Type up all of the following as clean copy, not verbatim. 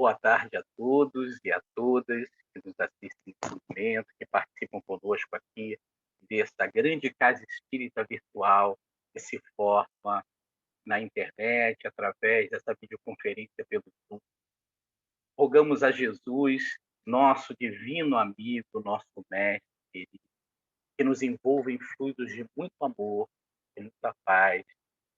boa tarde a todos e a todas que nos assistem nesse momento, que participam conosco aqui dessa grande casa espírita virtual que se forma na internet, através dessa videoconferência pelo Zoom. Rogamos a Jesus, nosso divino amigo, nosso mestre, que nos envolva em fluidos de muito amor, de muita paz,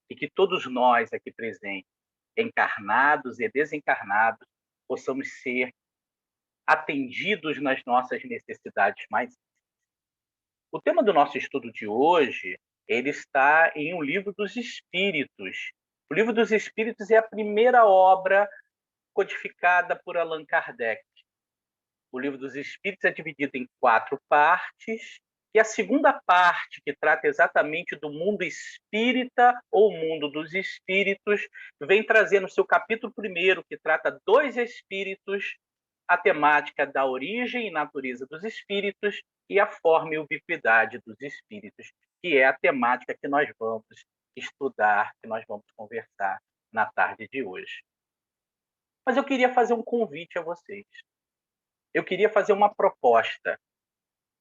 e que todos nós aqui presentes, encarnados e desencarnados, possamos ser atendidos nas nossas necessidades mais. O tema do nosso estudo de hoje, ele está em O Livro dos Espíritos. O Livro dos Espíritos é a primeira obra codificada por Allan Kardec. O Livro dos Espíritos é dividido em 4 partes, e a segunda parte, que trata exatamente do mundo espírita ou mundo dos espíritos, vem trazer no seu capítulo 1º, que trata dos espíritos, a temática da origem e natureza dos espíritos e a forma e ubiquidade dos espíritos, que é a temática que nós vamos estudar, que nós vamos conversar na tarde de hoje. Mas eu queria fazer um convite a vocês. Eu queria fazer uma proposta,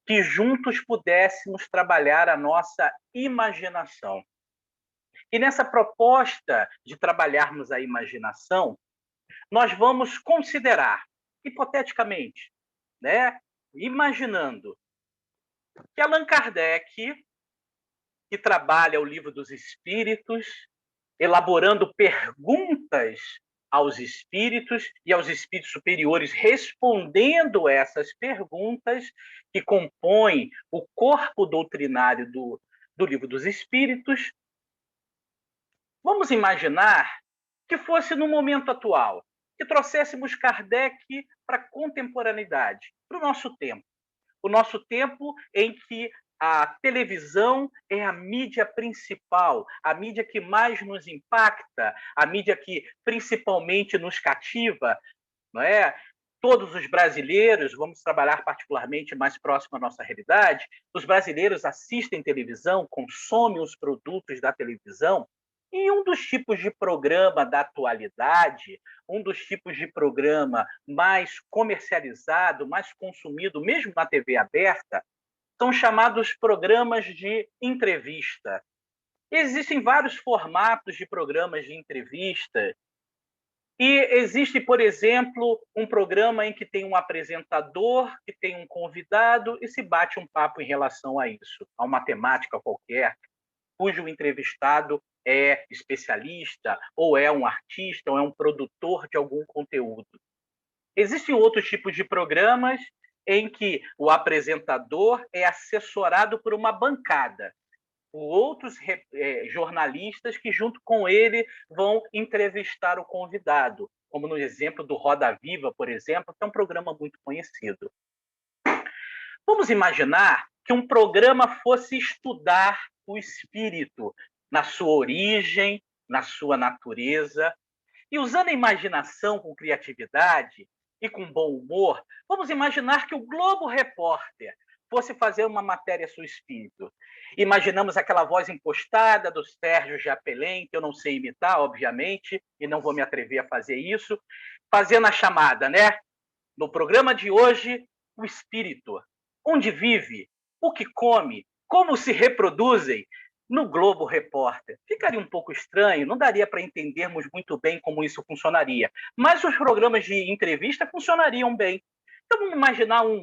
que juntos pudéssemos trabalhar a nossa imaginação. E nessa proposta de trabalharmos a imaginação, nós vamos considerar, hipoteticamente, né, imaginando que Allan Kardec, que trabalha o Livro dos Espíritos, elaborando perguntas aos espíritos e aos espíritos superiores respondendo essas perguntas que compõem o corpo doutrinário do Livro dos Espíritos. Vamos imaginar que fosse no momento atual, que trouxéssemos Kardec para a contemporaneidade, para o nosso tempo. O nosso tempo em que a televisão é a mídia principal, a mídia que mais nos impacta, a mídia que principalmente nos cativa, não é? Todos os brasileiros, vamos trabalhar particularmente mais próximo à nossa realidade, os brasileiros assistem televisão, consomem os produtos da televisão, e um dos tipos de programa da atualidade, um dos tipos de programa mais comercializado, mais consumido, mesmo na TV aberta, são chamados programas de entrevista. Existem vários formatos de programas de entrevista. E existe, por exemplo, um programa em que tem um apresentador, que tem um convidado e se bate um papo em relação a isso, a uma temática qualquer, cujo entrevistado é especialista, ou é um artista, ou é um produtor de algum conteúdo. Existem outros tipos de programas em que o apresentador é assessorado por uma bancada, por outros jornalistas que, junto com ele, vão entrevistar o convidado, como no exemplo do Roda Viva, por exemplo, que é um programa muito conhecido. Vamos imaginar que um programa fosse estudar o espírito na sua origem, na sua natureza, e usando a imaginação com criatividade e com bom humor, vamos imaginar que o Globo Repórter fosse fazer uma matéria sobre o espírito. Imaginamos aquela voz impostada do Sérgio Japelin, que eu não sei imitar, obviamente, e não vou me atrever a fazer isso, fazendo a chamada, né? No programa de hoje, o espírito. Onde vive? O que come? Como se reproduzem? No Globo Repórter. Ficaria um pouco estranho, não daria para entendermos muito bem como isso funcionaria. Mas os programas de entrevista funcionariam bem. Então vamos imaginar um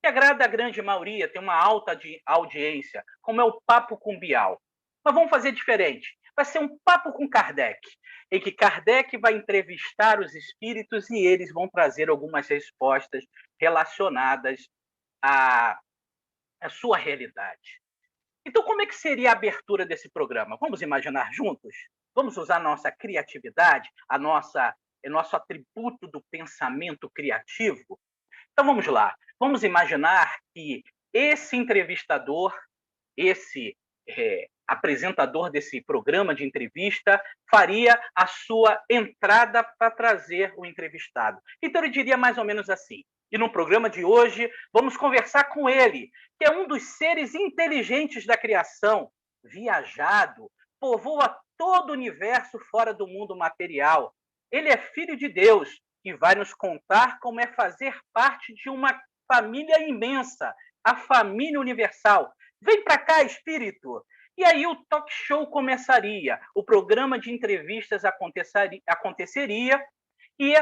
que agrada a grande maioria, tem uma alta audiência, como é o Papo com Bial. Mas vamos fazer diferente. Vai ser um papo com Kardec, em que Kardec vai entrevistar os espíritos e eles vão trazer algumas respostas relacionadas à sua realidade. Então, como é que seria a abertura desse programa? Vamos imaginar juntos? Vamos usar nossa criatividade, nosso atributo do pensamento criativo? Então, vamos lá. Vamos imaginar que esse entrevistador, esse apresentador desse programa de entrevista, faria a sua entrada para trazer o entrevistado. Então, ele diria mais ou menos assim: e no programa de hoje, vamos conversar com ele, que é um dos seres inteligentes da criação, viajado, povoa todo o universo fora do mundo material. Ele é filho de Deus, e vai nos contar como é fazer parte de uma família imensa, a família universal. Vem para cá, espírito! E aí o talk show começaria, o programa de entrevistas aconteceria e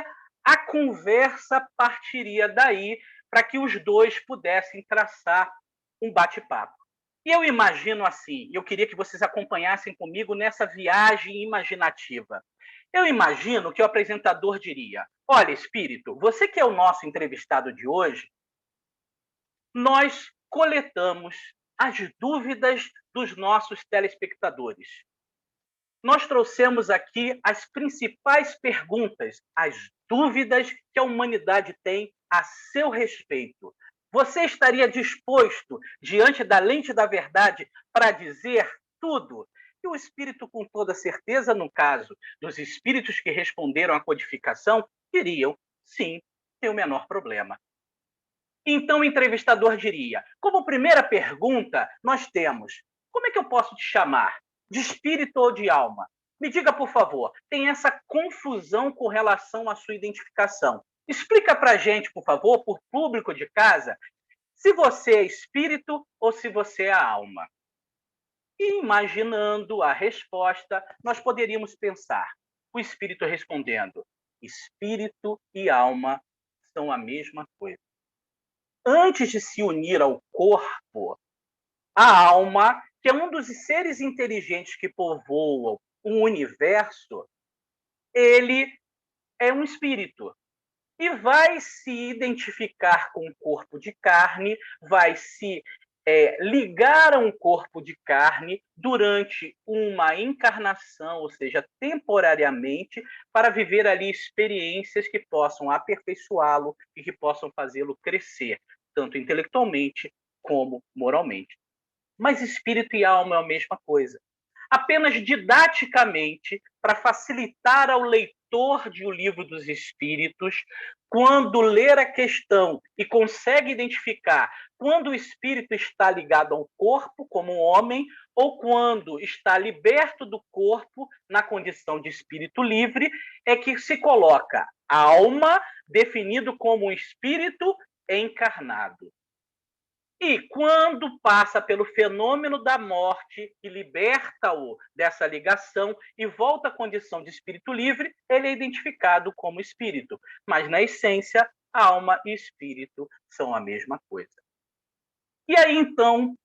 a conversa partiria daí para que os dois pudessem traçar um bate-papo. E eu imagino assim, eu queria que vocês acompanhassem comigo nessa viagem imaginativa. Eu imagino que o apresentador diria: olha, espírito, você que é o nosso entrevistado de hoje, nós coletamos as dúvidas dos nossos telespectadores. Nós trouxemos aqui as principais perguntas, as dúvidas que a humanidade tem a seu respeito. Você estaria disposto, diante da lente da verdade, para dizer tudo? E o espírito, com toda certeza, no caso dos espíritos que responderam à codificação, diriam: sim, sem o menor problema. Então o entrevistador diria: como primeira pergunta, nós temos: como é que eu posso te chamar? De espírito ou de alma? Me diga, por favor, tem essa confusão com relação à sua identificação. Explica para a gente, por favor, por público de casa, se você é espírito ou se você é alma. E imaginando a resposta, nós poderíamos pensar: o espírito respondendo: espírito e alma são a mesma coisa. Antes de se unir ao corpo, a alma, que é um dos seres inteligentes que povoam o universo, ele é um espírito e vai se identificar com um corpo de carne, vai se ligar a um corpo de carne durante uma encarnação, ou seja, temporariamente, para viver ali experiências que possam aperfeiçoá-lo e que possam fazê-lo crescer, tanto intelectualmente como moralmente. Mas espírito e alma é a mesma coisa. Apenas didaticamente, para facilitar ao leitor de O Livro dos Espíritos, quando ler a questão e consegue identificar quando o espírito está ligado ao corpo, como um homem, ou quando está liberto do corpo, na condição de espírito livre, é que se coloca alma, definido como um espírito encarnado. E quando passa pelo fenômeno da morte e liberta-o dessa ligação e volta à condição de espírito livre, ele é identificado como espírito. Mas, na essência, alma e espírito são a mesma coisa. E aí, então,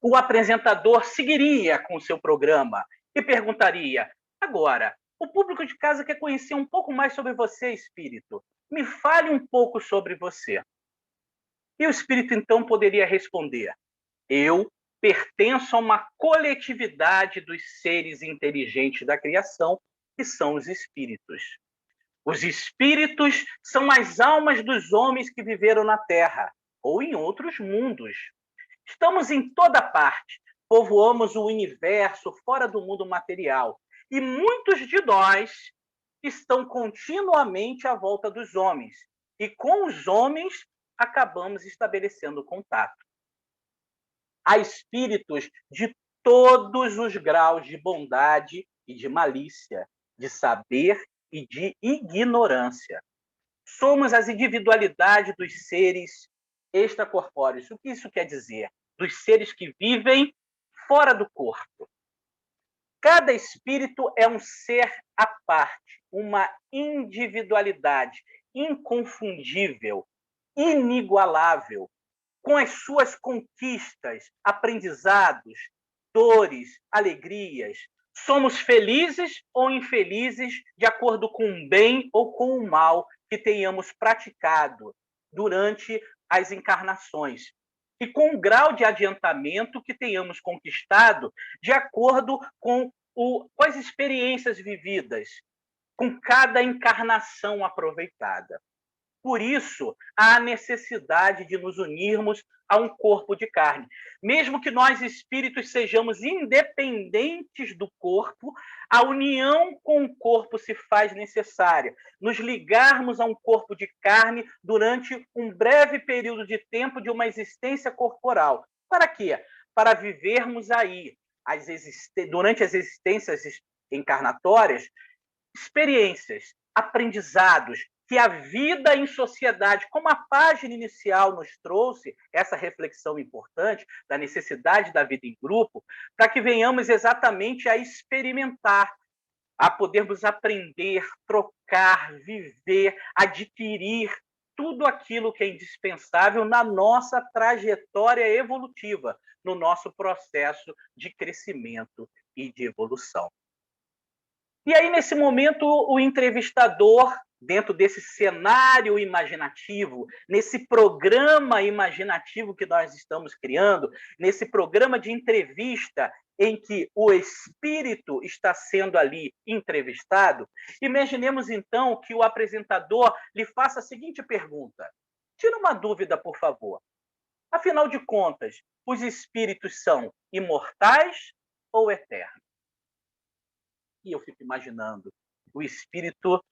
o apresentador seguiria com o seu programa e perguntaria: agora, o público de casa quer conhecer um pouco mais sobre você, espírito. Me fale um pouco sobre você. E o espírito, então, poderia responder: eu pertenço a uma coletividade dos seres inteligentes da criação, que são os espíritos. Os espíritos são as almas dos homens que viveram na Terra ou em outros mundos. Estamos em toda parte, povoamos o universo fora do mundo material. E muitos de nós estão continuamente à volta dos homens. E com os homens acabamos estabelecendo contato. Há espíritos de todos os graus de bondade e de malícia, de saber e de ignorância. Somos as individualidades dos seres extracorpóreos. O que isso quer dizer? Dos seres que vivem fora do corpo. Cada espírito é um ser à parte, uma individualidade inconfundível, inigualável, com as suas conquistas, aprendizados, dores, alegrias. Somos felizes ou infelizes de acordo com o bem ou com o mal que tenhamos praticado durante as encarnações. E com o grau de adiantamento que tenhamos conquistado de acordo com as experiências vividas, com cada encarnação aproveitada. Por isso, há a necessidade de nos unirmos a um corpo de carne. Mesmo que nós, espíritos, sejamos independentes do corpo, a união com o corpo se faz necessária. Nos ligarmos a um corpo de carne durante um breve período de tempo de uma existência corporal. Para quê? Para vivermos aí, durante as existências encarnatórias, experiências, aprendizados, que a vida em sociedade, como a página inicial nos trouxe, essa reflexão importante da necessidade da vida em grupo, para que venhamos exatamente a experimentar, a podermos aprender, trocar, viver, adquirir tudo aquilo que é indispensável na nossa trajetória evolutiva, no nosso processo de crescimento e de evolução. E aí, nesse momento, o entrevistador, dentro desse cenário imaginativo, nesse programa imaginativo que nós estamos criando, nesse programa de entrevista em que o espírito está sendo ali entrevistado, imaginemos então que o apresentador lhe faça a seguinte pergunta: tira uma dúvida, por favor. Afinal de contas, os espíritos são imortais ou eternos? E eu fico imaginando o espírito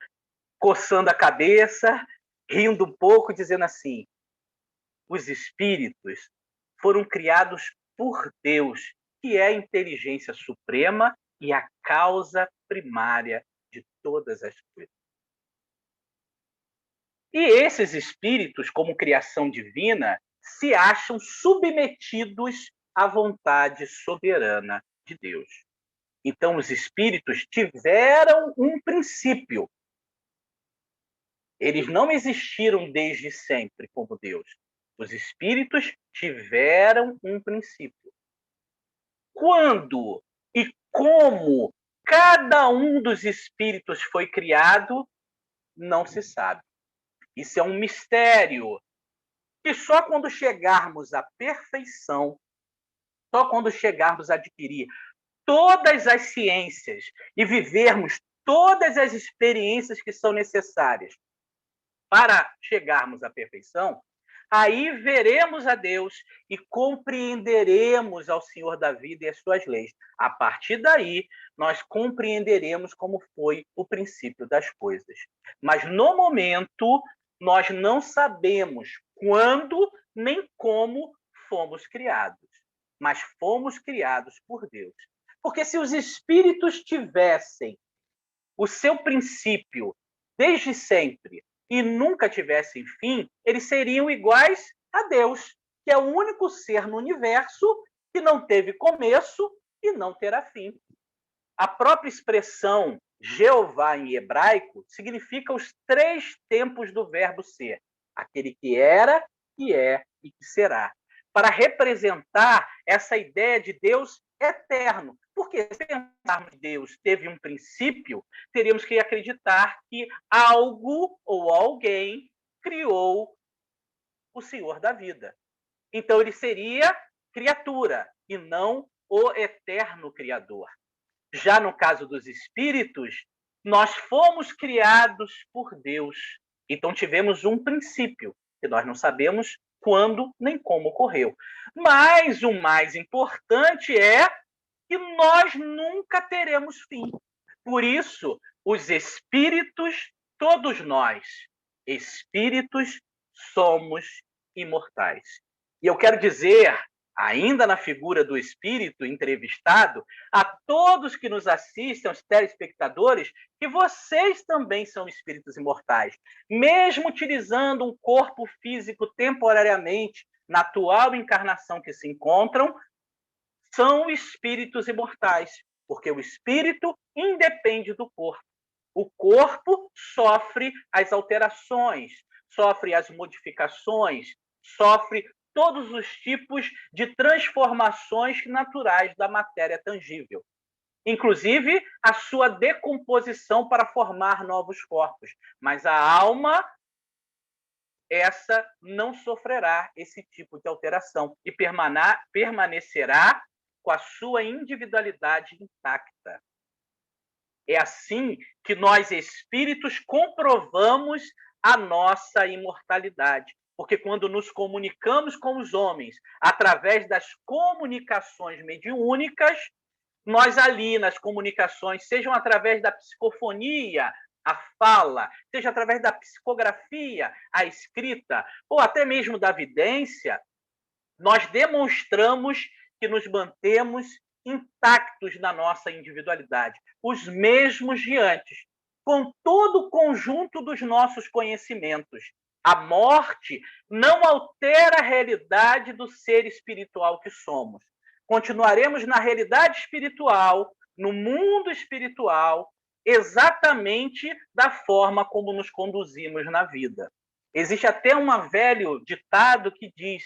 coçando a cabeça, rindo um pouco, dizendo assim: os espíritos foram criados por Deus, que é a inteligência suprema e a causa primária de todas as coisas. E esses espíritos, como criação divina, se acham submetidos à vontade soberana de Deus. Então, os espíritos tiveram um princípio. Eles não existiram desde sempre como Deus. Os espíritos tiveram um princípio. Quando e como cada um dos espíritos foi criado, não se sabe. Isso é um mistério. E só quando chegarmos à perfeição, só quando chegarmos a adquirir todas as ciências e vivermos todas as experiências que são necessárias para chegarmos à perfeição, aí veremos a Deus e compreenderemos ao Senhor da vida e as suas leis. A partir daí, nós compreenderemos como foi o princípio das coisas. Mas, no momento, nós não sabemos quando nem como fomos criados. Mas fomos criados por Deus. Porque se os espíritos tivessem o seu princípio desde sempre e nunca tivessem fim, eles seriam iguais a Deus, que é o único ser no universo que não teve começo e não terá fim. A própria expressão Jeová em hebraico significa os 3 tempos do verbo ser: aquele que era, que é e que será, para representar essa ideia de Deus eterno. Porque se pensarmos que Deus teve um princípio, teríamos que acreditar que algo ou alguém criou o Senhor da vida. Então ele seria criatura e não o eterno Criador. Já no caso dos espíritos, nós fomos criados por Deus. Então tivemos um princípio, que nós não sabemos quando nem como ocorreu. Mas o mais importante é que nós nunca teremos fim. Por isso, os espíritos, todos nós, espíritos, somos imortais. E eu quero dizer, ainda na figura do espírito entrevistado, a todos que nos assistem, aos telespectadores, que vocês também são espíritos imortais. Mesmo utilizando um corpo físico temporariamente, na atual encarnação que se encontram, são espíritos imortais, porque o espírito independe do corpo. O corpo sofre as alterações, sofre as modificações, sofre todos os tipos de transformações naturais da matéria tangível, inclusive a sua decomposição para formar novos corpos. Mas a alma, essa não sofrerá esse tipo de alteração e permanecerá com a sua individualidade intacta. É assim que nós, espíritos, comprovamos a nossa imortalidade. Porque quando nos comunicamos com os homens através das comunicações mediúnicas, nós ali nas comunicações, sejam através da psicofonia, a fala, seja através da psicografia, a escrita, ou até mesmo da vidência, nós demonstramos que nos mantemos intactos na nossa individualidade, os mesmos de antes. com todo o conjunto dos nossos conhecimentos. A morte não altera a realidade do ser espiritual que somos. Continuaremos na realidade espiritual, no mundo espiritual, exatamente da forma como nos conduzimos na vida. Existe até um velho ditado que diz: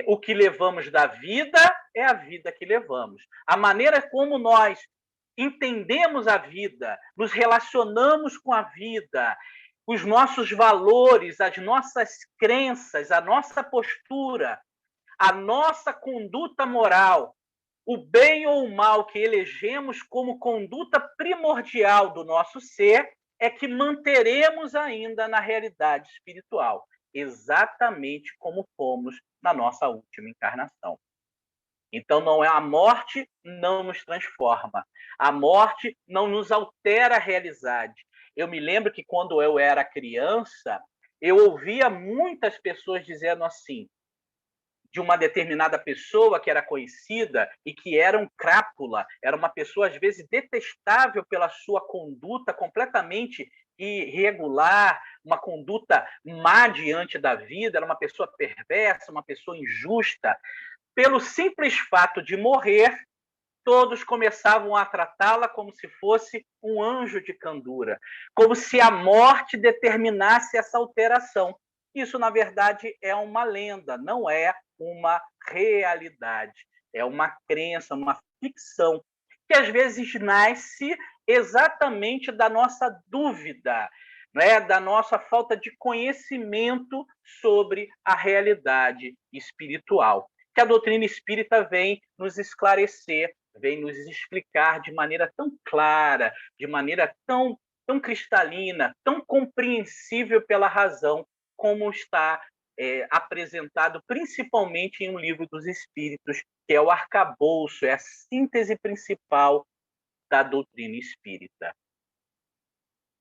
o que levamos da vida é a vida que levamos. A maneira como nós entendemos a vida, nos relacionamos com a vida, os nossos valores, as nossas crenças, a nossa postura, a nossa conduta moral, o bem ou o mal que elegemos como conduta primordial do nosso ser, é que manteremos ainda na realidade espiritual, exatamente como fomos na nossa última encarnação. Então, não é a morte não nos transforma. A morte não nos altera a realidade. Eu me lembro que quando eu era criança, eu ouvia muitas pessoas dizendo assim, de uma determinada pessoa que era conhecida e que era um crápula, era uma pessoa, às vezes, detestável pela sua conduta completamente irregular, uma conduta má diante da vida, era uma pessoa perversa, uma pessoa injusta. Pelo simples fato de morrer, todos começavam a tratá-la como se fosse um anjo de candura, como se a morte determinasse essa alteração. Isso, na verdade, é uma lenda, não é uma realidade. É uma crença, uma ficção, que às vezes nasce exatamente da nossa dúvida, né? Da nossa falta de conhecimento sobre a realidade espiritual, que a doutrina espírita vem nos esclarecer, vem nos explicar de maneira tão clara, de maneira tão cristalina, tão compreensível pela razão, como está apresentado principalmente em um livro dos Espíritos, que é o arcabouço, é a síntese principal da doutrina espírita.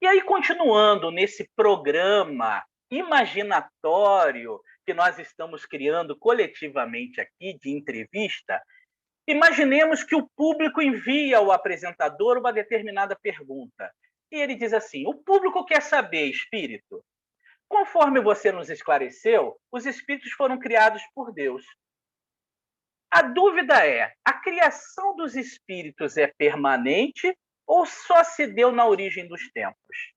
E aí, continuando nesse programa imaginatório que nós estamos criando coletivamente aqui, de entrevista, imaginemos que o público envia ao apresentador uma determinada pergunta. E ele diz assim: o público quer saber, espírito, conforme você nos esclareceu, os espíritos foram criados por Deus. A dúvida é: a criação dos espíritos é permanente ou só se deu na origem dos tempos?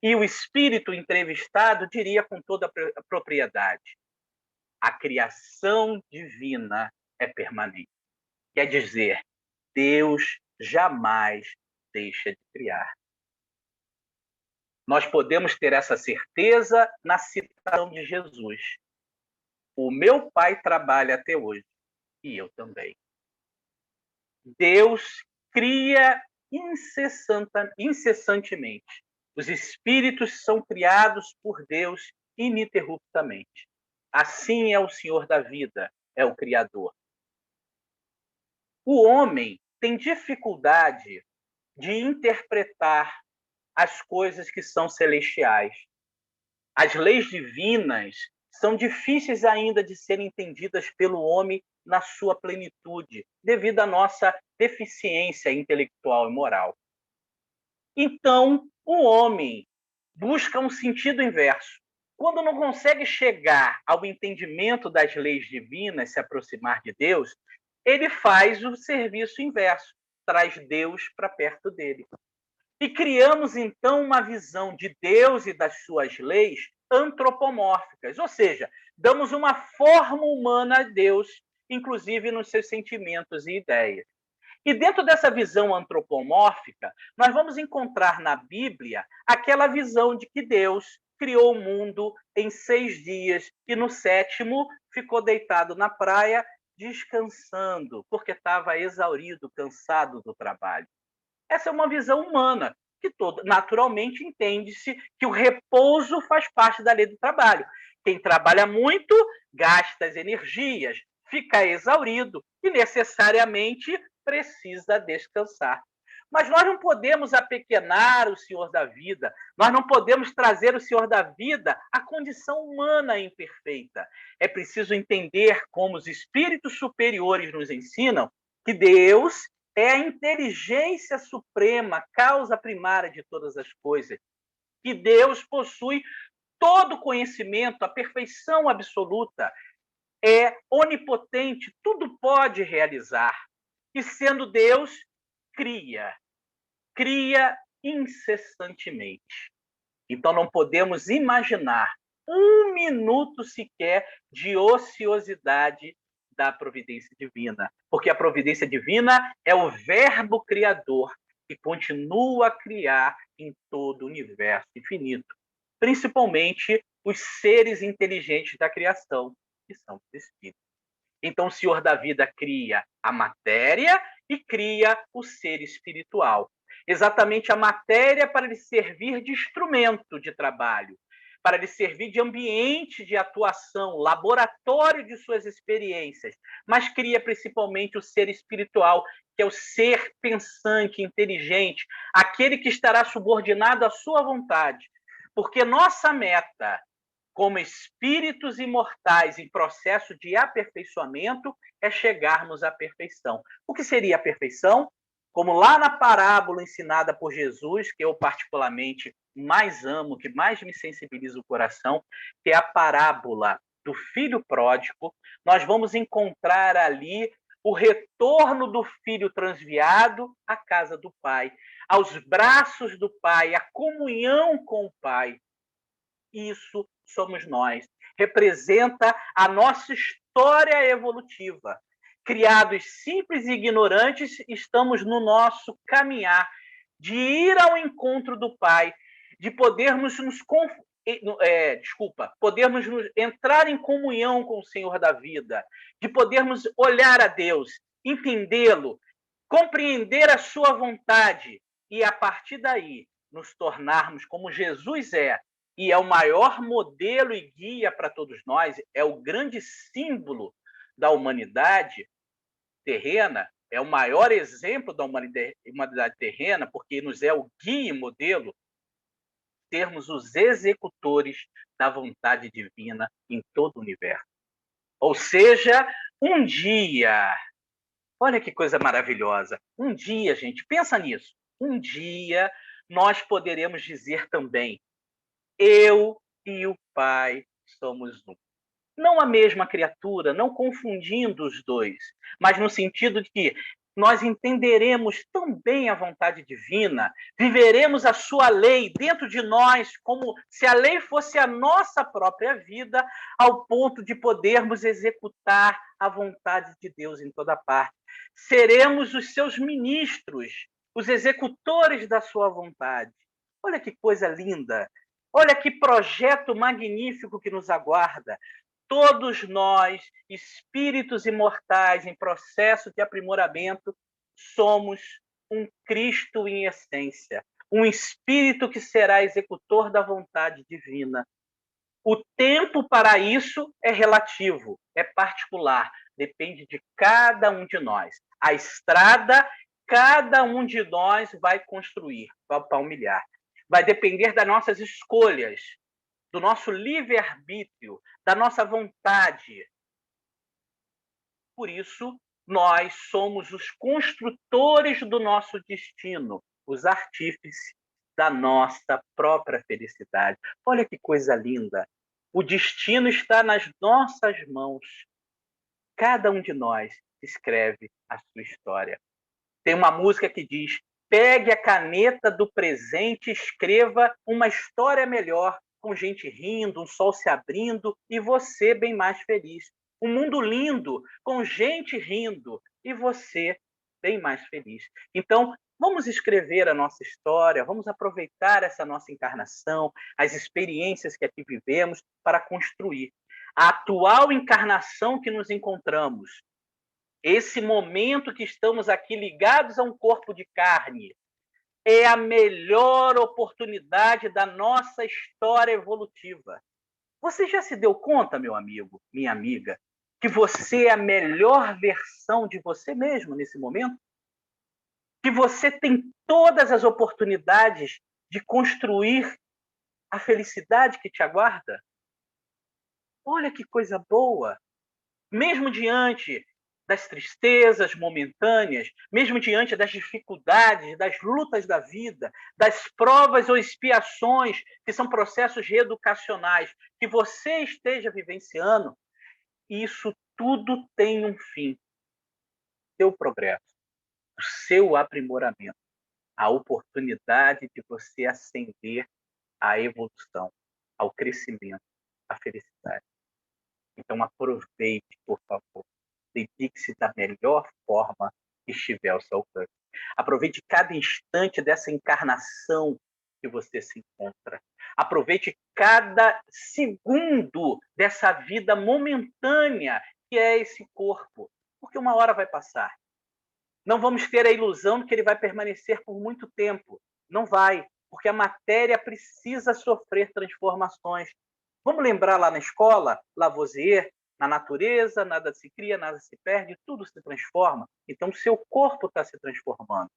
E o espírito entrevistado diria com toda a propriedade: a criação divina é permanente. Quer dizer, Deus jamais deixa de criar. Nós podemos ter essa certeza na citação de Jesus: o meu Pai trabalha até hoje, e eu também. Deus cria incessantemente. Os espíritos são criados por Deus ininterruptamente. Assim é o Senhor da vida, é o Criador. O homem tem dificuldade de interpretar as coisas que são celestiais. As leis divinas são difíceis ainda de serem entendidas pelo homem na sua plenitude, devido à nossa deficiência intelectual e moral. Então, o homem busca um sentido inverso. Quando não consegue chegar ao entendimento das leis divinas, se aproximar de Deus, ele faz o serviço inverso, traz Deus para perto dele. E criamos, então, uma visão de Deus e das suas leis antropomórficas, ou seja, damos uma forma humana a Deus, inclusive nos seus sentimentos e ideias. E dentro dessa visão antropomórfica, nós vamos encontrar na Bíblia aquela visão de que Deus criou o mundo em 6 dias e no 7º ficou deitado na praia descansando, porque estava exaurido, cansado do trabalho. Essa é uma visão humana, que naturalmente entende-se que o repouso faz parte da lei do trabalho. Quem trabalha muito gasta as energias, fica exaurido e necessariamente precisa descansar. Mas nós não podemos apequenar o Senhor da vida, nós não podemos trazer o Senhor da vida à condição humana imperfeita. É preciso entender, como os espíritos superiores nos ensinam, que Deus É a inteligência suprema, causa primária de todas as coisas. Que Deus possui todo conhecimento, a perfeição absoluta, é onipotente, tudo pode realizar. E sendo Deus, cria incessantemente. Então não podemos imaginar um minuto sequer de ociosidade da providência divina, porque a providência divina é o verbo criador que continua a criar em todo o universo infinito, principalmente os seres inteligentes da criação, que são os espíritos. Então, o Senhor da vida cria a matéria e cria o ser espiritual. Exatamente a matéria para lhe servir de instrumento de trabalho, para lhe servir de ambiente de atuação, laboratório de suas experiências, mas cria principalmente o ser espiritual, que é o ser pensante, inteligente, aquele que estará subordinado à sua vontade. Porque nossa meta, como espíritos imortais em processo de aperfeiçoamento, é chegarmos à perfeição. O que seria a perfeição? Como lá na parábola ensinada por Jesus, que eu particularmente mais amo, que mais me sensibiliza o coração, que é a parábola do filho pródigo, nós vamos encontrar ali o retorno do filho transviado à casa do pai, aos braços do pai, a comunhão com o pai. Isso somos nós. Representa a nossa história evolutiva. Criados simples e ignorantes, estamos no nosso caminhar de ir ao encontro do Pai, de podermos podermos entrar em comunhão com o Senhor da vida, de podermos olhar a Deus, entendê-lo, compreender a sua vontade e, a partir daí, nos tornarmos como Jesus é, e é o maior modelo e guia para todos nós, é o grande símbolo da humanidade terrena, é o maior exemplo da humanidade terrena, porque nos é o guia e modelo, termos os executores da vontade divina em todo o universo. Ou seja, um dia, olha que coisa maravilhosa, um dia, gente, pensa nisso, um dia nós poderemos dizer também: eu e o Pai somos um. Não a mesma criatura, não confundindo os dois, mas no sentido de que nós entenderemos tão bem a vontade divina, viveremos a sua lei dentro de nós, como se a lei fosse a nossa própria vida, ao ponto de podermos executar a vontade de Deus em toda parte. Seremos os seus ministros, os executores da sua vontade. Olha que coisa linda! Olha que projeto magnífico que nos aguarda. Todos nós, espíritos imortais em processo de aprimoramento, somos um Cristo em essência, um espírito que será executor da vontade divina. O tempo para isso é relativo, é particular, depende de cada um de nós. A estrada, cada um de nós vai construir, vai palmilhar. Vai depender das nossas escolhas, do nosso livre-arbítrio, da nossa vontade. Por isso, nós somos os construtores do nosso destino, os artífices da nossa própria felicidade. Olha que coisa linda! O destino está nas nossas mãos. Cada um de nós escreve a sua história. Tem uma música que diz: pegue a caneta do presente e escreva uma história melhor, com gente rindo, um sol se abrindo e você bem mais feliz. Um mundo lindo, com gente rindo e você bem mais feliz. Então, vamos escrever a nossa história, vamos aproveitar essa nossa encarnação, as experiências que aqui vivemos para construir a atual encarnação que nos encontramos. Esse momento que estamos aqui ligados a um corpo de carne é a melhor oportunidade da nossa história evolutiva. Você já se deu conta, meu amigo, minha amiga, que você é a melhor versão de você mesmo nesse momento? Que você tem todas as oportunidades de construir a felicidade que te aguarda? Olha que coisa boa! Mesmo diante das tristezas momentâneas, mesmo diante das dificuldades, das lutas da vida, das provas ou expiações, que são processos reeducacionais, que você esteja vivenciando, isso tudo tem um fim: seu progresso, o seu aprimoramento, a oportunidade de você ascender à evolução, ao crescimento, à felicidade. Então, aproveite, por favor. Dedique-se da melhor forma que estiver ao seu alcance. Aproveite cada instante dessa encarnação que você se encontra. Aproveite cada segundo dessa vida momentânea que é esse corpo, porque uma hora vai passar. Não vamos ter a ilusão de que ele vai permanecer por muito tempo. Não vai, porque a matéria precisa sofrer transformações. Vamos lembrar lá na escola, Lavoisier, na natureza, nada se cria, nada se perde, tudo se transforma. Então, o seu corpo está se transformando,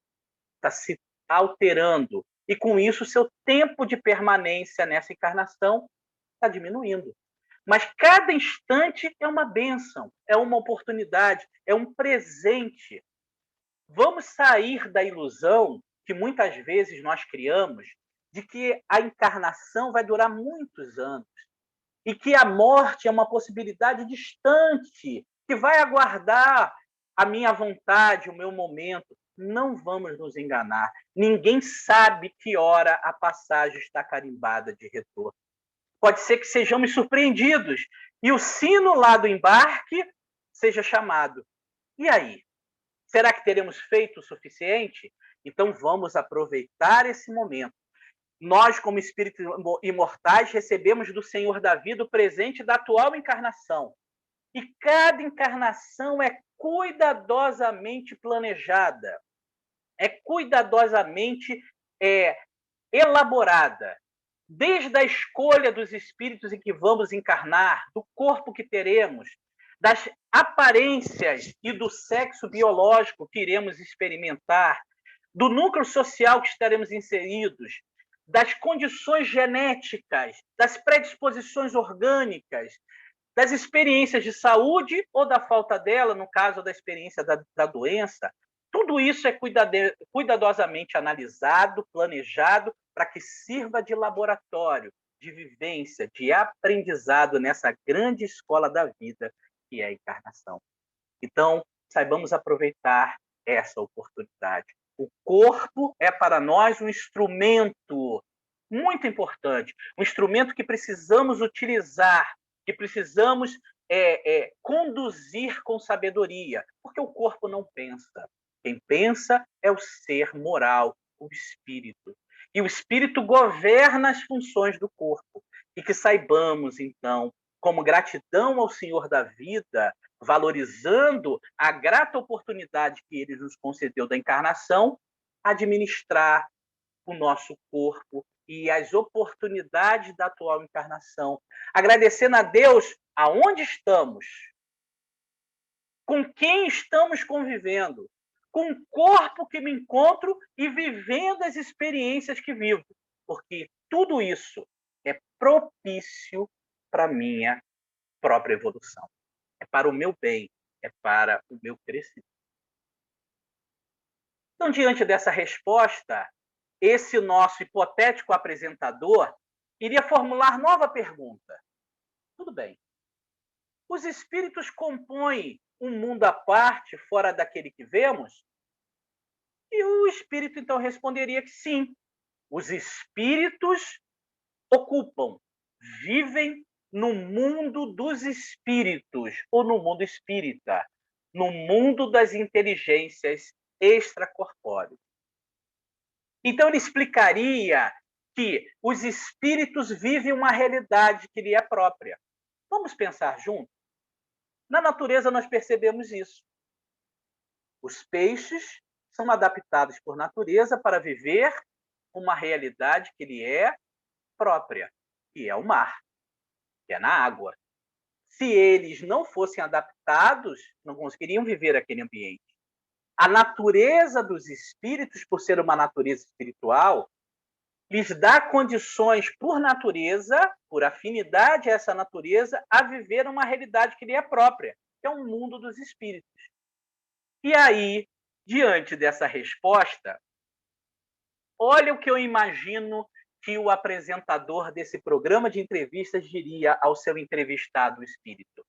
está se alterando. E, com isso, o seu tempo de permanência nessa encarnação está diminuindo. Mas cada instante é uma bênção, é uma oportunidade, é um presente. Vamos sair da ilusão que muitas vezes nós criamos de que a encarnação vai durar muitos anos e que a morte é uma possibilidade distante, que vai aguardar a minha vontade, o meu momento. Não vamos nos enganar. Ninguém sabe que hora a passagem está carimbada de retorno. Pode ser que sejamos surpreendidos e o sino lá do embarque seja chamado. E aí? Será que teremos feito o suficiente? Então vamos aproveitar esse momento. Nós, como espíritos imortais, recebemos do Senhor da vida o presente da atual encarnação. E cada encarnação é cuidadosamente planejada, é cuidadosamente elaborada. Desde a escolha dos espíritos em que vamos encarnar, do corpo que teremos, das aparências e do sexo biológico que iremos experimentar, do núcleo social que estaremos inseridos, das condições genéticas, das predisposições orgânicas, das experiências de saúde ou da falta dela, no caso da experiência da doença. Tudo isso é cuidadosamente analisado, planejado, para que sirva de laboratório, de vivência, de aprendizado nessa grande escola da vida, que é a encarnação. Então, saibamos aproveitar essa oportunidade. O corpo é para nós um instrumento muito importante, um instrumento que precisamos utilizar, que precisamos conduzir com sabedoria, porque o corpo não pensa. Quem pensa é o ser moral, o espírito. E o espírito governa as funções do corpo. E que saibamos, então, como gratidão ao Senhor da vida, valorizando a grata oportunidade que ele nos concedeu da encarnação, administrar o nosso corpo e as oportunidades da atual encarnação. Agradecendo a Deus aonde estamos, com quem estamos convivendo, com o corpo que me encontro e vivendo as experiências que vivo, porque tudo isso é propício para a minha própria evolução. É para o meu bem, é para o meu crescimento. Então, diante dessa resposta, esse nosso hipotético apresentador iria formular nova pergunta. Tudo bem. Os espíritos compõem um mundo à parte, fora daquele que vemos? E o espírito, então, responderia que sim. Os espíritos ocupam, vivem no mundo dos espíritos, ou no mundo espírita, no mundo das inteligências extracorpóreas. Então, ele explicaria que os espíritos vivem uma realidade que lhe é própria. Vamos pensar juntos? Na natureza, nós percebemos isso. Os peixes são adaptados por natureza para viver uma realidade que lhe é própria, que é o mar, que é na água. Se eles não fossem adaptados, não conseguiriam viver aquele ambiente. A natureza dos espíritos, por ser uma natureza espiritual, lhes dá condições, por natureza, por afinidade a essa natureza, a viver uma realidade que lhe é própria, que é o mundo dos espíritos. E aí, diante dessa resposta, olha o que eu imagino que o apresentador desse programa de entrevistas diria ao seu entrevistado espírito.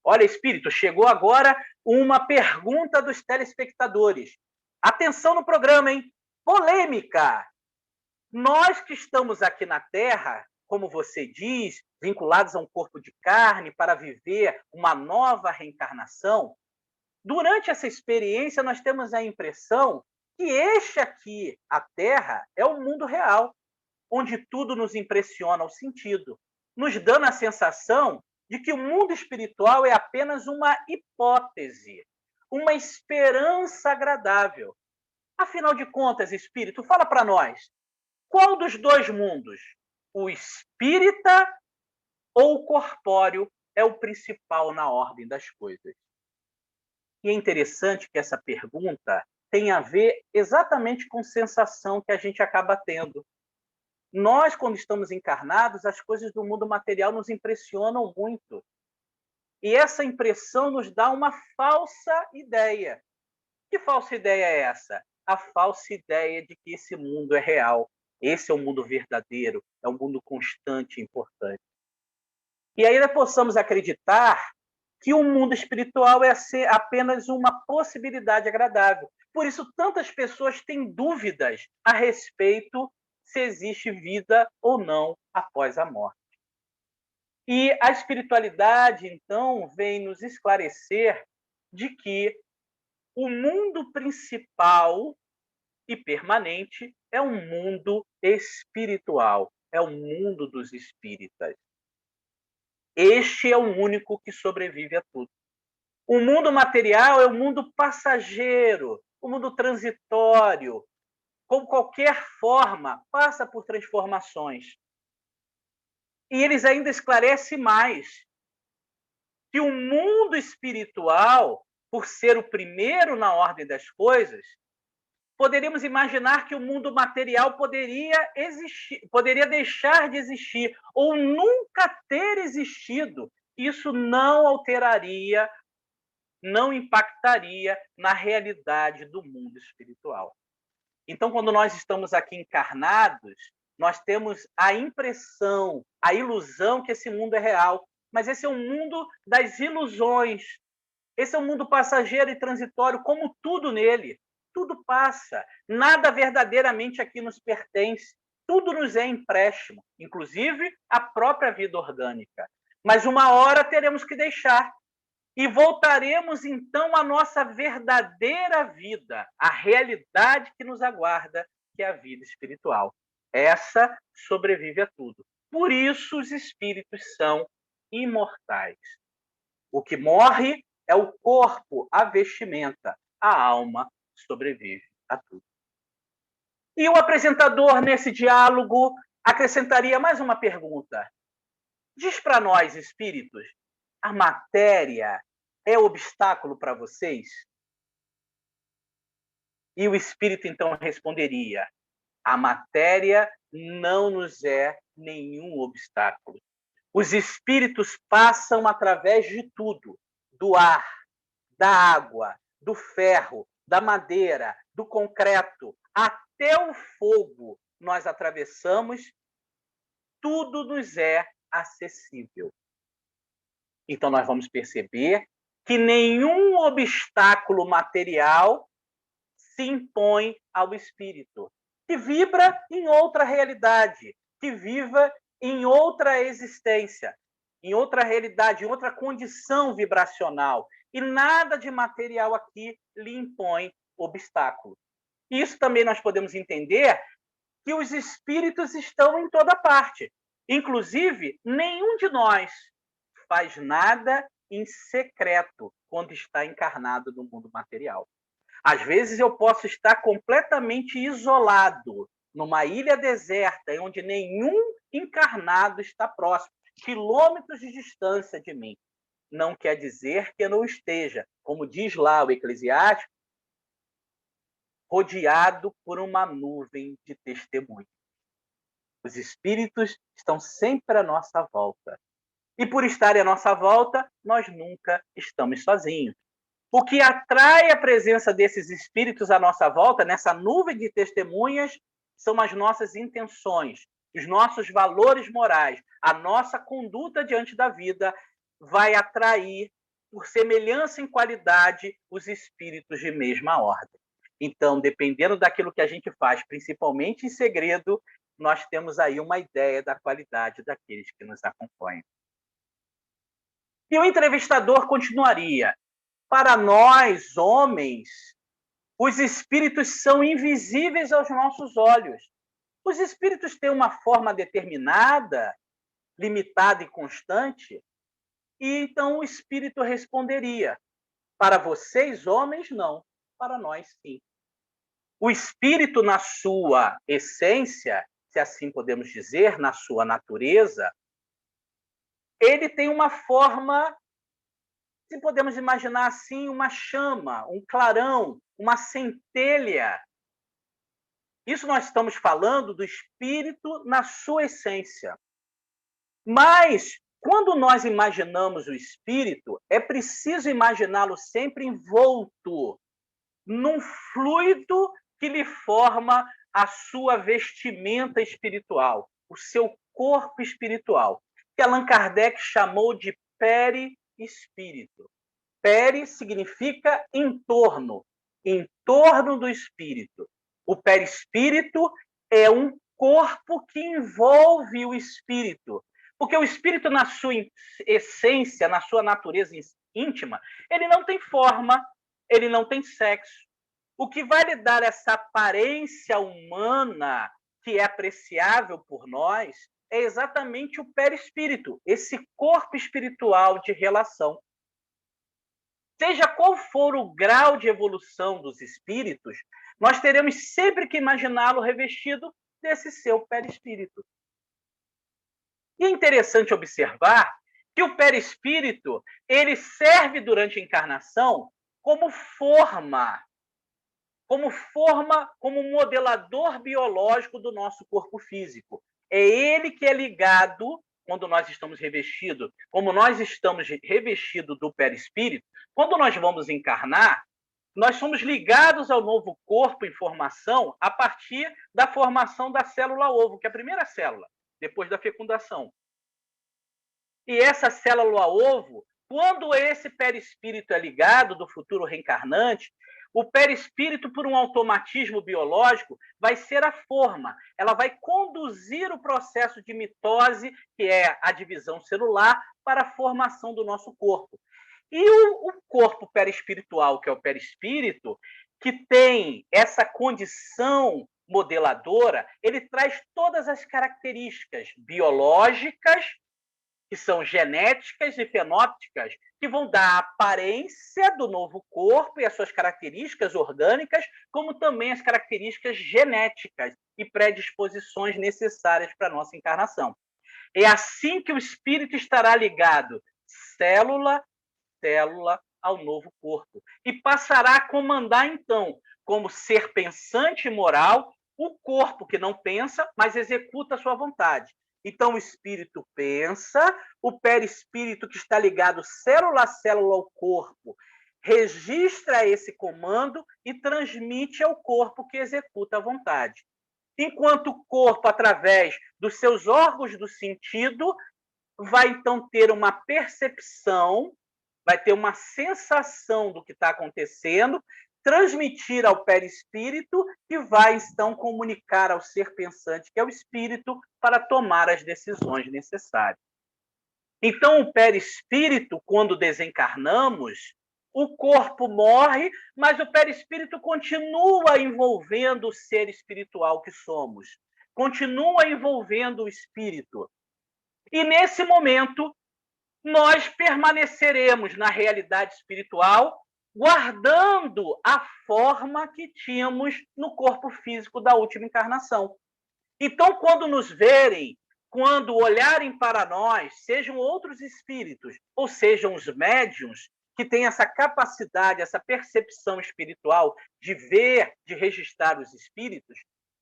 Olha, espírito, chegou agora uma pergunta dos telespectadores. Atenção no programa, hein? Polêmica! Nós que estamos aqui na Terra, como você diz, vinculados a um corpo de carne para viver uma nova reencarnação, durante essa experiência nós temos a impressão que este aqui, a Terra, é o mundo real, onde tudo nos impressiona ao sentido, nos dando a sensação de que o mundo espiritual é apenas uma hipótese, uma esperança agradável. Afinal de contas, espírito, fala para nós, qual dos dois mundos, o espírita ou o corpóreo, é o principal na ordem das coisas? E é interessante que essa pergunta tem a ver exatamente com a sensação que a gente acaba tendo. Nós, quando estamos encarnados, as coisas do mundo material nos impressionam muito. E essa impressão nos dá uma falsa ideia. Que falsa ideia é essa? A falsa ideia de que esse mundo é real. Esse é o mundo verdadeiro, é um mundo constante e importante. E aí nós possamos acreditar que o mundo espiritual é ser apenas uma possibilidade agradável. Por isso, tantas pessoas têm dúvidas a respeito se existe vida ou não após a morte. E a espiritualidade, então, vem nos esclarecer de que o mundo principal e permanente é um mundo espiritual, é o mundo dos espíritas. Este é o único que sobrevive a tudo. O mundo material é o mundo passageiro, o mundo transitório, com qualquer forma, passa por transformações. E eles ainda esclarecem mais que o mundo espiritual, por ser o primeiro na ordem das coisas, poderíamos imaginar que o mundo material poderia existir, poderia deixar de existir ou nunca ter existido. Isso não alteraria, não impactaria na realidade do mundo espiritual. Então, quando nós estamos aqui encarnados, nós temos a impressão, a ilusão que esse mundo é real. Mas esse é um mundo das ilusões. Esse é um mundo passageiro e transitório, como tudo nele. Tudo passa. Nada verdadeiramente aqui nos pertence. Tudo nos é empréstimo, inclusive a própria vida orgânica. Mas uma hora teremos que deixar. E voltaremos então à nossa verdadeira vida, à realidade que nos aguarda, que é a vida espiritual. Essa sobrevive a tudo. Por isso os espíritos são imortais. O que morre é o corpo, a vestimenta. A alma sobrevive a tudo. E o apresentador, nesse diálogo, acrescentaria mais uma pergunta. Diz para nós, espíritos, a matéria é obstáculo para vocês? E o espírito então responderia: a matéria não nos é nenhum obstáculo. Os espíritos passam através de tudo, do ar, da água, do ferro, da madeira, do concreto, até o fogo nós atravessamos, tudo nos é acessível. Então nós vamos perceber que nenhum obstáculo material se impõe ao espírito, que vibra em outra realidade, que viva em outra existência, em outra realidade, em outra condição vibracional. E nada de material aqui lhe impõe obstáculo. Isso também nós podemos entender que os espíritos estão em toda parte. Inclusive, nenhum de nós faz nada em secreto quando está encarnado no mundo material. Às vezes eu posso estar completamente isolado numa ilha deserta, onde nenhum encarnado está próximo, quilômetros de distância de mim. Não quer dizer que eu não esteja, como diz lá o Eclesiástico, rodeado por uma nuvem de testemunhos. Os espíritos estão sempre à nossa volta. E por estarem à nossa volta, nós nunca estamos sozinhos. O que atrai a presença desses espíritos à nossa volta, nessa nuvem de testemunhas, são as nossas intenções, os nossos valores morais, a nossa conduta diante da vida vai atrair, por semelhança em qualidade, os espíritos de mesma ordem. Então, dependendo daquilo que a gente faz, principalmente em segredo, nós temos aí uma ideia da qualidade daqueles que nos acompanham. E o entrevistador continuaria: para nós, homens, os espíritos são invisíveis aos nossos olhos. Os espíritos têm uma forma determinada, limitada e constante? E então o espírito responderia: para vocês, homens, não. Para nós, sim. O espírito, na sua essência, se assim podemos dizer, na sua natureza, ele tem uma forma, se podemos imaginar assim, uma chama, um clarão, uma centelha. Isso nós estamos falando do espírito na sua essência. Mas, quando nós imaginamos o espírito, é preciso imaginá-lo sempre envolto num fluido que lhe forma a sua vestimenta espiritual, o seu corpo espiritual, que Allan Kardec chamou de perispírito. Peri significa em torno do espírito. O perispírito é um corpo que envolve o espírito, porque o espírito, na sua essência, na sua natureza íntima, ele não tem forma, ele não tem sexo. O que vai lhe dar essa aparência humana, que é apreciável por nós, é exatamente o perispírito, esse corpo espiritual de relação. Seja qual for o grau de evolução dos espíritos, nós teremos sempre que imaginá-lo revestido desse seu perispírito. E é interessante observar que o perispírito, ele serve durante a encarnação como como modelador biológico do nosso corpo físico. É ele que é ligado, quando nós estamos revestidos, como nós estamos revestidos do perispírito, quando nós vamos encarnar, nós somos ligados ao novo corpo em formação a partir da formação da célula ovo, que é a primeira célula, depois da fecundação. E essa célula ovo, quando esse perispírito é ligado do futuro reencarnante, o perispírito, por um automatismo biológico, vai ser a forma. Ela vai conduzir o processo de mitose, que é a divisão celular, para a formação do nosso corpo. E o corpo perispiritual, que é o perispírito, que tem essa condição modeladora, ele traz todas as características biológicas, que são genéticas e fenóticas, que vão dar a aparência do novo corpo e as suas características orgânicas, como também as características genéticas e predisposições necessárias para a nossa encarnação. É assim que o espírito estará ligado, célula ao novo corpo, e passará a comandar, então, como ser pensante e moral, o corpo que não pensa, mas executa a sua vontade. Então, o espírito pensa, o perispírito, que está ligado célula a célula ao corpo, registra esse comando e transmite ao corpo que executa a vontade. Enquanto o corpo, através dos seus órgãos do sentido, vai então ter uma percepção, vai ter uma sensação do que está acontecendo, transmitir ao perispírito, que vai então comunicar ao ser pensante, que é o espírito, para tomar as decisões necessárias. Então, o perispírito, quando desencarnamos, o corpo morre, mas o perispírito continua envolvendo o ser espiritual que somos, continua envolvendo o espírito. E nesse momento, nós permaneceremos na realidade espiritual, guardando a forma que tínhamos no corpo físico da última encarnação. Então, quando nos verem, quando olharem para nós, sejam outros espíritos, ou sejam os médiuns, que têm essa capacidade, essa percepção espiritual de ver, de registrar os espíritos,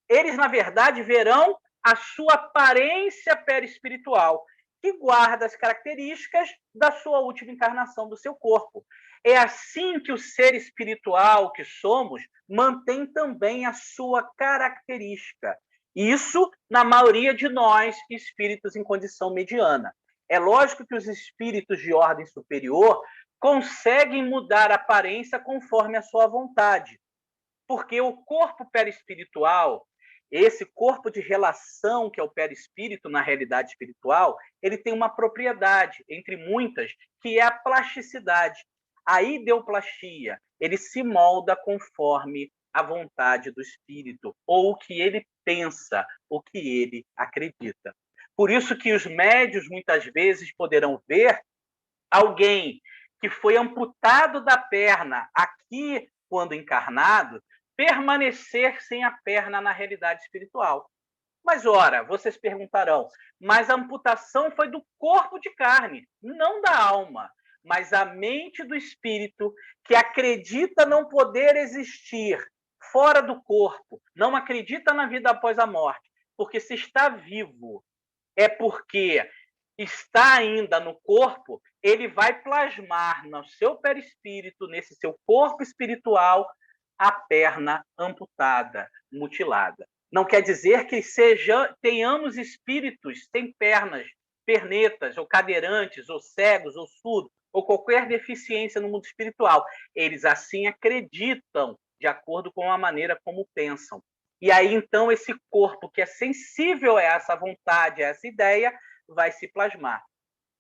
eles, na verdade, verão a sua aparência perispiritual, que guarda as características da sua última encarnação do seu corpo. É assim que o ser espiritual que somos mantém também a sua característica. Isso na maioria de nós, espíritos em condição mediana. É lógico que os espíritos de ordem superior conseguem mudar a aparência conforme a sua vontade, porque o corpo perispiritual, esse corpo de relação que é o perispírito na realidade espiritual, ele tem uma propriedade, entre muitas, que é a plasticidade. A ideoplastia, ele se molda conforme a vontade do espírito, ou o que ele pensa, o que ele acredita. Por isso que os médios, muitas vezes, poderão ver alguém que foi amputado da perna aqui, quando encarnado, permanecer sem a perna na realidade espiritual. Mas, ora, vocês perguntarão, mas a amputação foi do corpo de carne, não da alma, mas a mente do espírito que acredita não poder existir fora do corpo, não acredita na vida após a morte, porque se está vivo é porque está ainda no corpo, ele vai plasmar no seu perispírito, nesse seu corpo espiritual, a perna amputada, mutilada. Não quer dizer que tenhamos espíritos sem pernas, pernetas, ou cadeirantes, ou cegos, ou surdos, ou qualquer deficiência no mundo espiritual. Eles assim acreditam, de acordo com a maneira como pensam. E aí, então, esse corpo que é sensível a essa vontade, a essa ideia, vai se plasmar.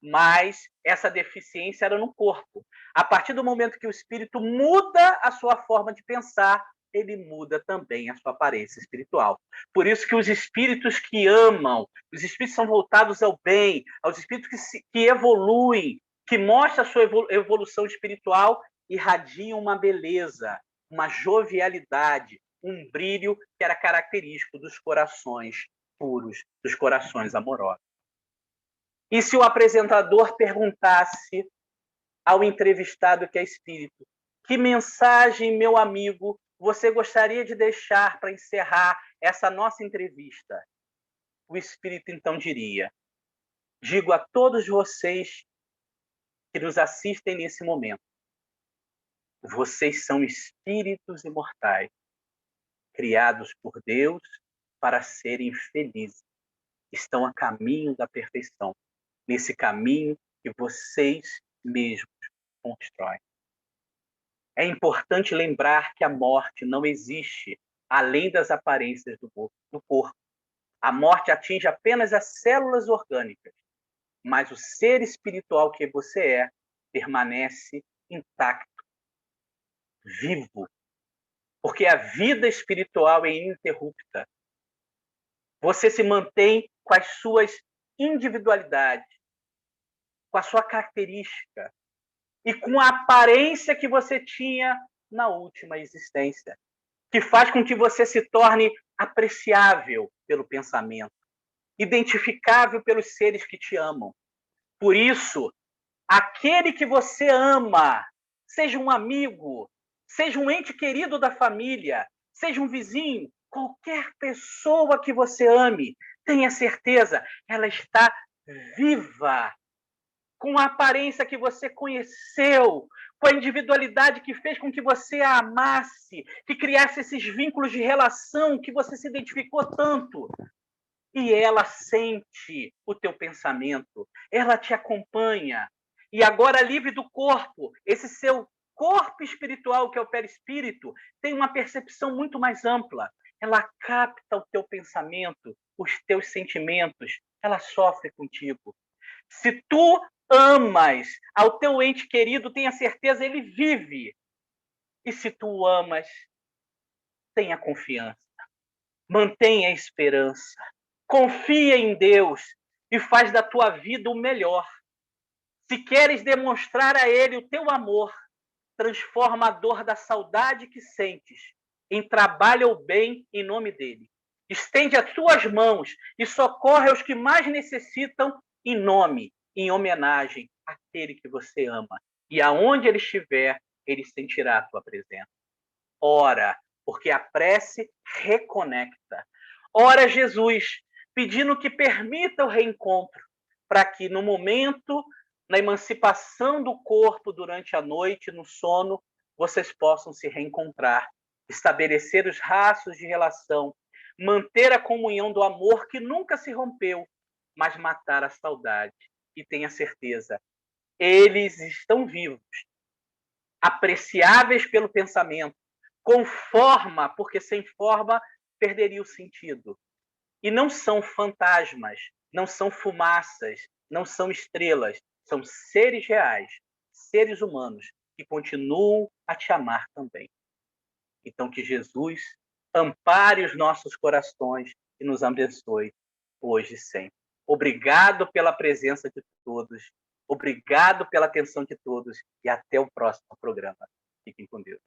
Mas essa deficiência era no corpo. A partir do momento que o espírito muda a sua forma de pensar, ele muda também a sua aparência espiritual. Por isso que os espíritos que amam, os espíritos são voltados ao bem, aos espíritos que evoluem, que mostram a sua evolução espiritual, irradiam uma beleza, uma jovialidade, um brilho que era característico dos corações puros, dos corações amorosos. E se o apresentador perguntasse ao entrevistado que é espírito, que mensagem, meu amigo, você gostaria de deixar para encerrar essa nossa entrevista? O espírito então diria: digo a todos vocês que nos assistem nesse momento, vocês são espíritos imortais, criados por Deus para serem felizes. Estão a caminho da perfeição, nesse caminho que vocês mesmos constroem. É importante lembrar que a morte não existe além das aparências do corpo. A morte atinge apenas as células orgânicas, mas o ser espiritual que você é permanece intacto, vivo, porque a vida espiritual é ininterrupta. Você se mantém com as suas individualidades, com a sua característica e com a aparência que você tinha na última existência, que faz com que você se torne apreciável pelo pensamento, identificável pelos seres que te amam. Por isso, aquele que você ama, seja um amigo, seja um ente querido da família, seja um vizinho, qualquer pessoa que você ame, tenha certeza, ela está viva, com a aparência que você conheceu, com a individualidade que fez com que você a amasse, que criasse esses vínculos de relação que você se identificou tanto. E ela sente o teu pensamento, ela te acompanha. E agora, livre do corpo, esse seu corpo espiritual, que é o perispírito, tem uma percepção muito mais ampla. Ela capta o teu pensamento, os teus sentimentos, ela sofre contigo. Se tu amas ao teu ente querido, tenha certeza, ele vive. E se tu o amas, tenha confiança, mantenha a esperança, confia em Deus e faz da tua vida o melhor. Se queres demonstrar a Ele o teu amor, transforma a dor da saudade que sentes em trabalho ou bem em nome dele. Estende as tuas mãos e socorre aos que mais necessitam em nome, em homenagem àquele que você ama. E aonde ele estiver, ele sentirá a tua presença. Ora, porque a prece reconecta. Ora, Jesus, pedindo que permita o reencontro, para que no momento na emancipação do corpo durante a noite, no sono, vocês possam se reencontrar, estabelecer os rastros de relação, manter a comunhão do amor que nunca se rompeu, mas matar a saudade. E tenha certeza, eles estão vivos, apreciáveis pelo pensamento, com forma, porque sem forma perderia o sentido. E não são fantasmas, não são fumaças, não são estrelas, são seres reais, seres humanos, que continuam a te amar também. Então, que Jesus ampare os nossos corações e nos abençoe hoje e sempre. Obrigado pela presença de todos, obrigado pela atenção de todos e até o próximo programa. Fiquem com Deus.